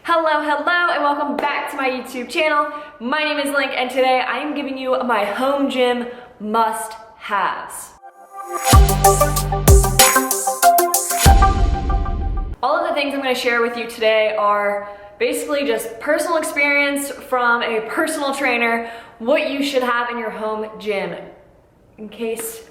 Hello, and welcome back to my YouTube channel. My name is Link, and today I am giving you my home gym must-haves. All of the things I'm going to share with you today are basically just personal experience from a personal trainer, what you should have in your home gym in case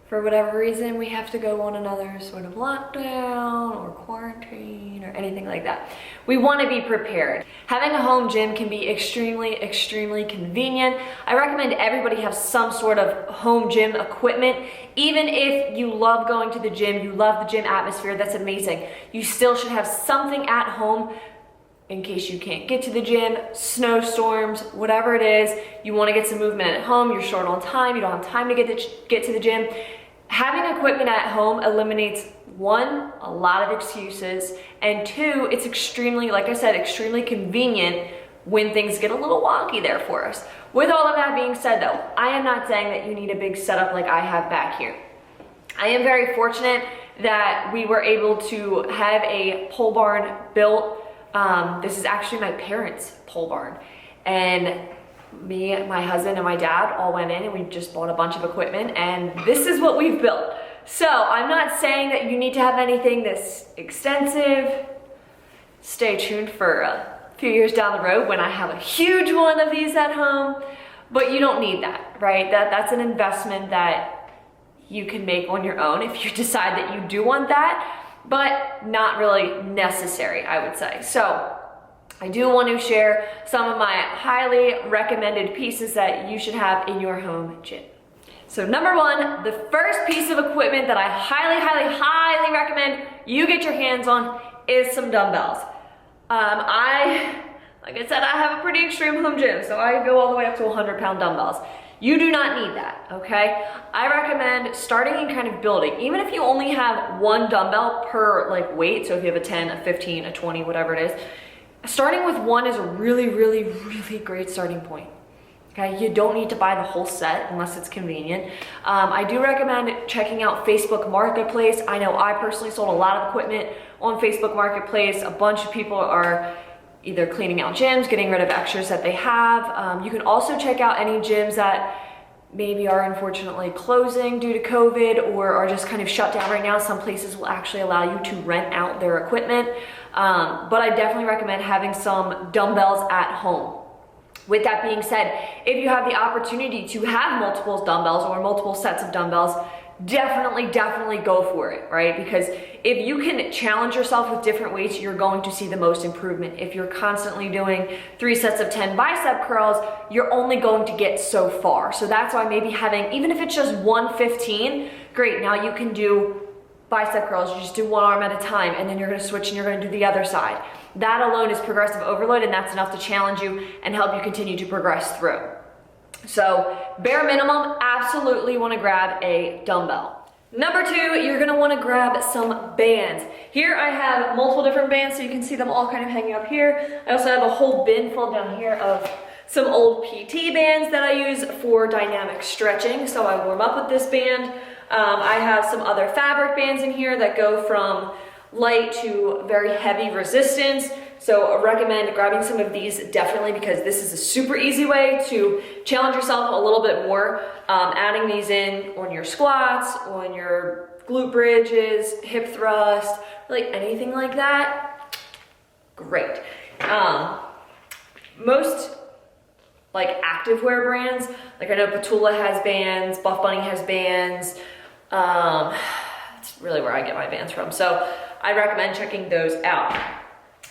for whatever reason we have to go on another sort of lockdown or quarantine or anything like that. We want to be prepared. Having a home gym can be extremely convenient. I recommend everybody have some sort of home gym equipment. Even if you love going to the gym, you love the gym atmosphere, that's amazing. You still should have something at home in case you can't get to the gym, snowstorms, whatever it is, you want to get some movement at home, you're short on time, you don't have time to get to the gym. Having equipment at home eliminates one, a lot of excuses, and two, it's extremely, like I said, extremely convenient when things get a little wonky there for us. With all of that being said though, I am not saying that you need a big setup like I have back here. I am very fortunate that we were able to have a pole barn built. This is actually my parents' pole barn, and me, my husband, and my dad all went in and we just bought a bunch of equipment, and this is what we've built. So I'm not saying that you need to have anything this extensive. Stay tuned for a few years down the road when I have a huge one of these at home, but you don't need that, right? That's an investment that you can make on your own if you decide that you do want that, but not really necessary, I would say. So I do want to share some of my highly recommended pieces that you should have in your home gym. So number one, the first piece of equipment that I highly recommend you get your hands on is some dumbbells. Like I said, I have a pretty extreme home gym, so I go all the way up to 100-pound dumbbells. You do not need that, okay? I recommend starting and kind of building. Even if you only have one dumbbell per weight, so if you have a 10, a 15, a 20, whatever it is, starting with one is a really great starting point. Okay, you don't need to buy the whole set unless it's convenient. I do recommend checking out Facebook Marketplace. I know I personally sold a lot of equipment on Facebook Marketplace. A bunch of people are either cleaning out gyms, getting rid of extras that they have. You can also check out any gyms that maybe are unfortunately closing due to COVID or are just kind of shut down right now. Some places will actually allow you to rent out their equipment. But I definitely recommend having some dumbbells at home. With that being said, if you have the opportunity to have multiple dumbbells or multiple sets of dumbbells, definitely go for it, right? Because if you can challenge yourself with different weights, you're going to see the most improvement. If you're constantly doing 3 sets of 10 bicep curls, you're only going to get so far. So that's why maybe having, even if it's just 115, great, now you can do bicep curls, you just do one arm at a time, and then you're gonna switch and you're gonna do the other side. That alone is progressive overload, and that's enough to challenge you and help you continue to progress through. So bare minimum, absolutely wanna grab a dumbbell. Number two, you're gonna wanna grab some bands. Here I have multiple different bands, so you can see them all kind of hanging up here. I also have a whole bin full down here of some old PT bands that I use for dynamic stretching, so I warm up with this band. I have some other fabric bands in here that go from light to very heavy resistance. So I recommend grabbing some of these definitely, because this is a super easy way to challenge yourself a little bit more. Adding these in on your squats, on your glute bridges, hip thrust, like anything like that, great. Most activewear brands, like I know Petula has bands, Buff Bunny has bands. That's really where I get my bands from. So I recommend checking those out.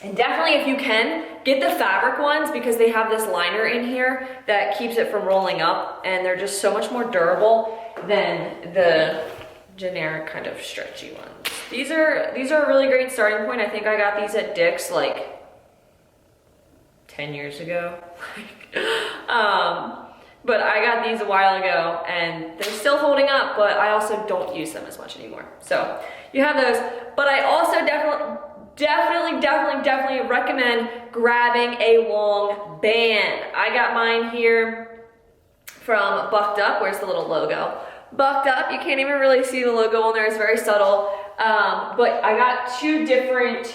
And definitely, if you can, get the fabric ones because they have this liner in here that keeps it from rolling up, and they're just so much more durable than the generic kind of stretchy ones. These are a really great starting point. I think I got these at Dick's 10 years ago. But I got these a while ago and they're still holding up, but I also don't use them as much anymore. So you have those, but I also definitely recommend grabbing a long band. I got mine here from Bucked Up. Where's the little logo? Bucked Up, you can't even really see the logo on there, it's very subtle. But I got two different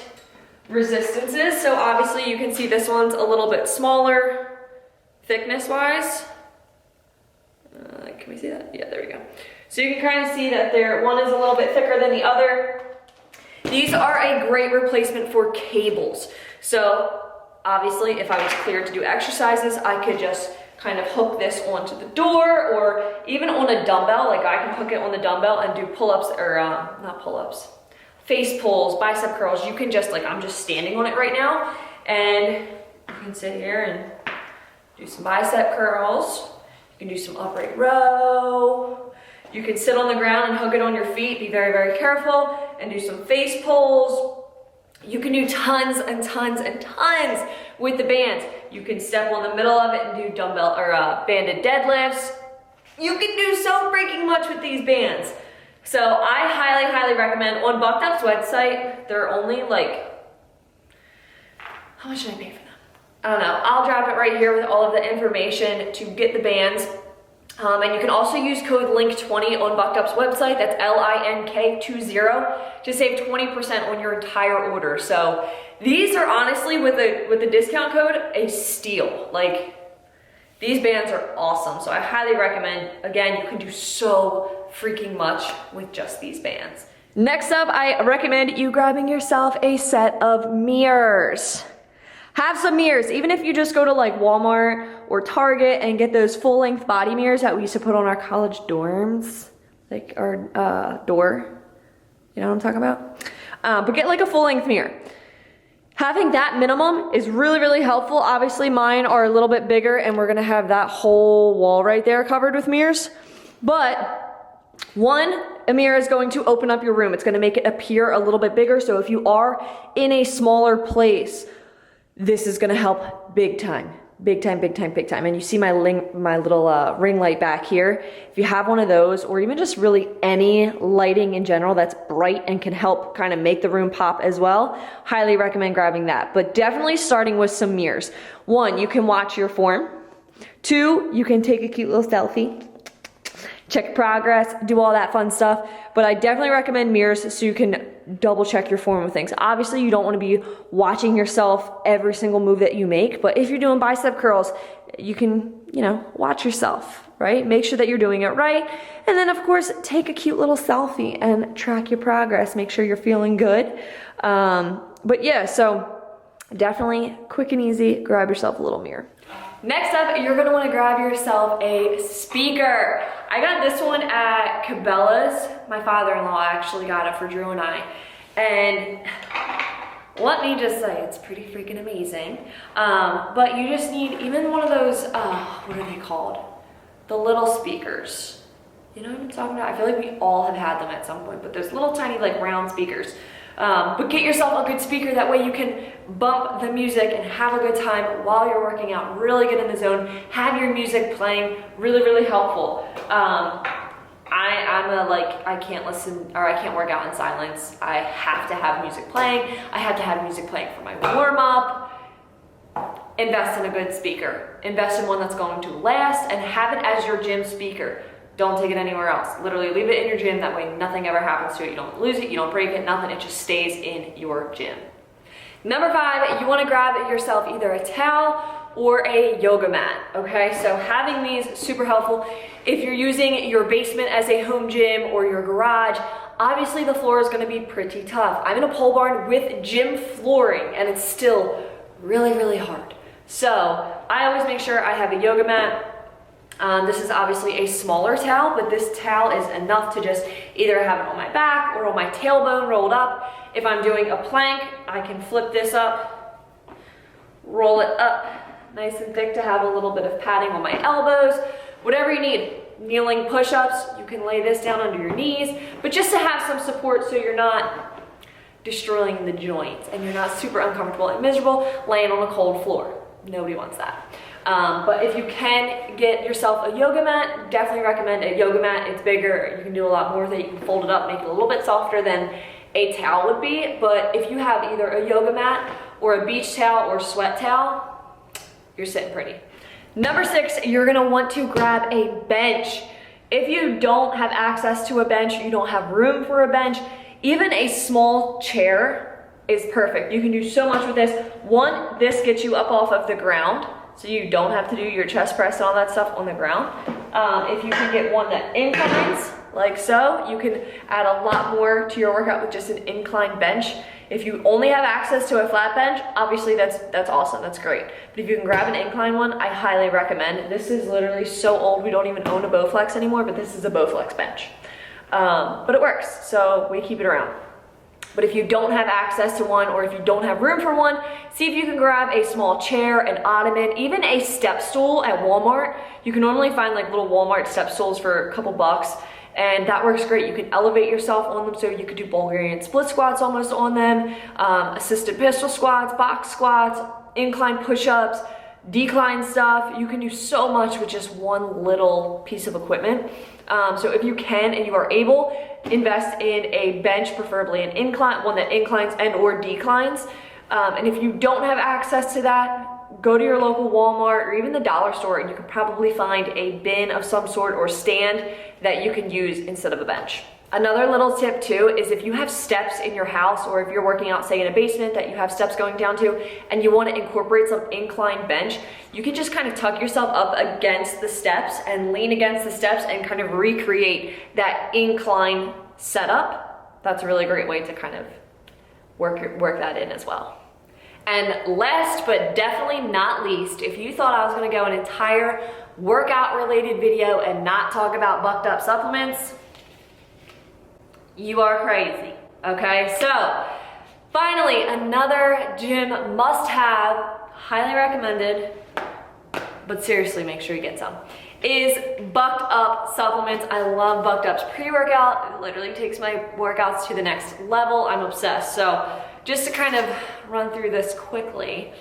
resistances. So obviously you can see this one's a little bit smaller thickness wise. Can we see that? Yeah, there we go. So you can kind of see that one is a little bit thicker than the other. These are a great replacement for cables. So obviously if I was cleared to do exercises, I could just kind of hook this onto the door, or even on a dumbbell. Like I can hook it on the dumbbell and do pull-ups, or not pull-ups, face pulls, bicep curls. You can just, like, I'm just standing on it right now, and you can sit here and do some bicep curls. You can do some upright row. You can sit on the ground and hook it on your feet. Be very, very careful, and do some face pulls. You can do tons and tons and tons with the bands. You can step on the middle of it and do dumbbell or banded deadlifts. You can do so freaking much with these bands. So I highly, highly recommend. On Bucked Up's website, they're only like, how much did I pay for them? I don't know. I'll drop it right here with all of the information to get the bands. And you can also use code LINK20 on Bucked Up's website. That's LINK20 to save 20% on your entire order. So these are honestly, with the discount code, a steal. Like, these bands are awesome. So I highly recommend. Again, you can do so freaking much with just these bands. Next up, I recommend you grabbing yourself a set of mirrors. Have some mirrors, even if you just go to like Walmart or Target and get those full-length body mirrors that we used to put on our college dorms, like our door. You know what I'm talking about? But get like a full-length mirror. Having that minimum is really, really helpful. Obviously mine are a little bit bigger and we're gonna have that whole wall right there covered with mirrors. But one, a mirror is going to open up your room. It's gonna make it appear a little bit bigger. So if you are in a smaller place, this is gonna help big time. Big time, big time, big time. And you see my little ring light back here. If you have one of those, or even just really any lighting in general that's bright and can help kind of make the room pop as well, highly recommend grabbing that. But definitely starting with some mirrors. One, you can watch your form. Two, you can take a cute little selfie. Check progress, do all that fun stuff. But I definitely recommend mirrors so you can double check your form with things. Obviously, you don't want to be watching yourself every single move that you make, but if you're doing bicep curls, you can, watch yourself, right? Make sure that you're doing it right. And then of course, take a cute little selfie and track your progress. Make sure you're feeling good. But yeah, so definitely quick and easy, grab yourself a little mirror. Next up, you're gonna wanna grab yourself a speaker. I got this one at Cabela's. My father-in-law actually got it for Drew and I. And let me just say, it's pretty freaking amazing. But you just need even one of those, what are they called? The little speakers. You know what I'm talking about? I feel like we all have had them at some point, but those little tiny like round speakers. But get yourself a good speaker, that way you can bump the music and have a good time while you're working out. Really get in the zone, have your music playing, really, really helpful. I can't listen, or I can't work out in silence. I have to have music playing. I have to have music playing for my warm up. Invest in a good speaker. Invest in one that's going to last, and have it as your gym speaker. Don't take it anywhere else. Literally leave it in your gym. That way nothing ever happens to it. You don't lose it, you don't break it, nothing. It just stays in your gym. Number 5, you wanna grab yourself either a towel or a yoga mat, okay? So having these, super helpful. If you're using your basement as a home gym or your garage, obviously the floor is gonna be pretty tough. I'm in a pole barn with gym flooring and it's still really, really hard. So I always make sure I have a yoga mat. This is obviously a smaller towel, but this towel is enough to just either have it on my back or on my tailbone rolled up. If I'm doing a plank, I can flip this up, roll it up nice and thick to have a little bit of padding on my elbows. Whatever you need. Kneeling push-ups, you can lay this down under your knees, but just to have some support so you're not destroying the joints and you're not super uncomfortable and miserable laying on a cold floor. Nobody wants that. But if you can get yourself a yoga mat, definitely recommend a yoga mat. It's bigger, you can do a lot more with it. You can fold it up, make it a little bit softer than a towel would be. But if you have either a yoga mat or a beach towel or sweat towel, you're sitting pretty. Number 6, you're gonna want to grab a bench. If you don't have access to a bench, you don't have room for a bench, even a small chair is perfect. You can do so much with this. One, this gets you up off of the ground, so you don't have to do your chest press and all that stuff on the ground. If you can get one that inclines, like so, you can add a lot more to your workout with just an incline bench. If you only have access to a flat bench, obviously that's awesome, that's great. But if you can grab an incline one, I highly recommend. This is literally so old, we don't even own a Bowflex anymore, but this is a Bowflex bench. But it works, so we keep it around. But if you don't have access to one, or if you don't have room for one, see if you can grab a small chair, an ottoman, even a step stool at Walmart. You can normally find like little Walmart step stools for a couple bucks, and that works great. You can elevate yourself on them, so you could do Bulgarian split squats almost on them, assisted pistol squats, box squats, incline push-ups, decline stuff. You can do so much with just one little piece of equipment. So if you can and you are able, invest in a bench, preferably an incline, one that inclines and or declines. And if you don't have access to that, go to your local Walmart or even the dollar store, and you can probably find a bin of some sort or stand that you can use instead of a bench. Another little tip too is if you have steps in your house, or if you're working out, say in a basement that you have steps going down to, and you want to incorporate some incline bench, you can just kind of tuck yourself up against the steps and lean against the steps and kind of recreate that incline setup. That's a really great way to kind of work that in as well. And last but definitely not least, if you thought I was going to go an entire workout related video and not talk about Bucked Up supplements, you are crazy. Okay, so finally, another gym must have, highly recommended, but seriously make sure you get some, is Bucked Up supplements. I love Bucked Up's pre-workout. It literally takes my workouts to the next level. I'm obsessed. So just to kind of run through this quickly,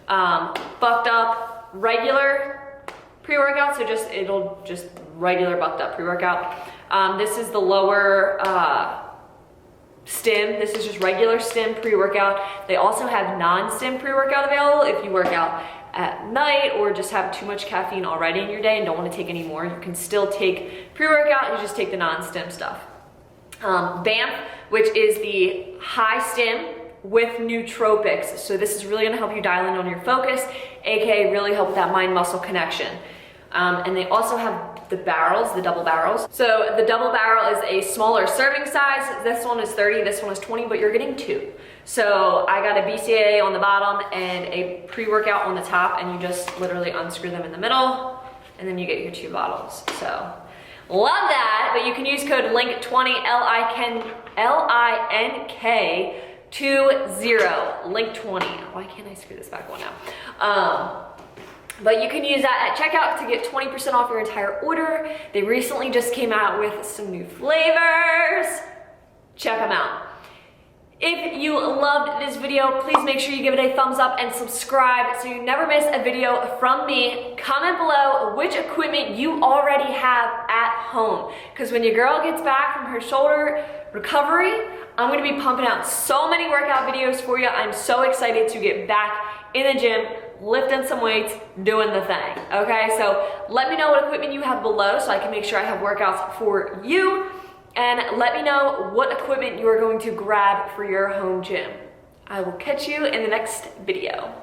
Bucked Up regular pre-workout, so it'll just regular Bucked Up pre-workout. This is the lower stim. This is just regular stim pre-workout. They also have non-stim pre-workout available if you work out at night or just have too much caffeine already in your day and don't want to take any more. You can still take pre-workout, you just take the non-stim stuff. BAMF, which is the high stim with nootropics. So this is really going to help you dial in on your focus, aka really help with that mind-muscle connection. And they also have the barrels, the double barrels. So the double barrel is a smaller serving size. This one is 30, this one is 20, but you're getting two. So I got a BCAA on the bottom and a pre-workout on the top, and you just literally unscrew them in the middle, and then you get your two bottles. So love that, but you can use code LINK20, LINK20, LINK20. Why can't I screw this back one now? But you can use that at checkout to get 20% off your entire order. They recently just came out with some new flavors. Check them out. If you loved this video, please make sure you give it a thumbs up and subscribe so you never miss a video from me. Comment below which equipment you already have at home, because when your girl gets back from her shoulder recovery, I'm going to be pumping out so many workout videos for you. I'm so excited to get back in the gym, lifting some weights, doing the thing. Okay, so let me know what equipment you have below so I can make sure I have workouts for you. And let me know what equipment you are going to grab for your home gym. I will catch you in the next video.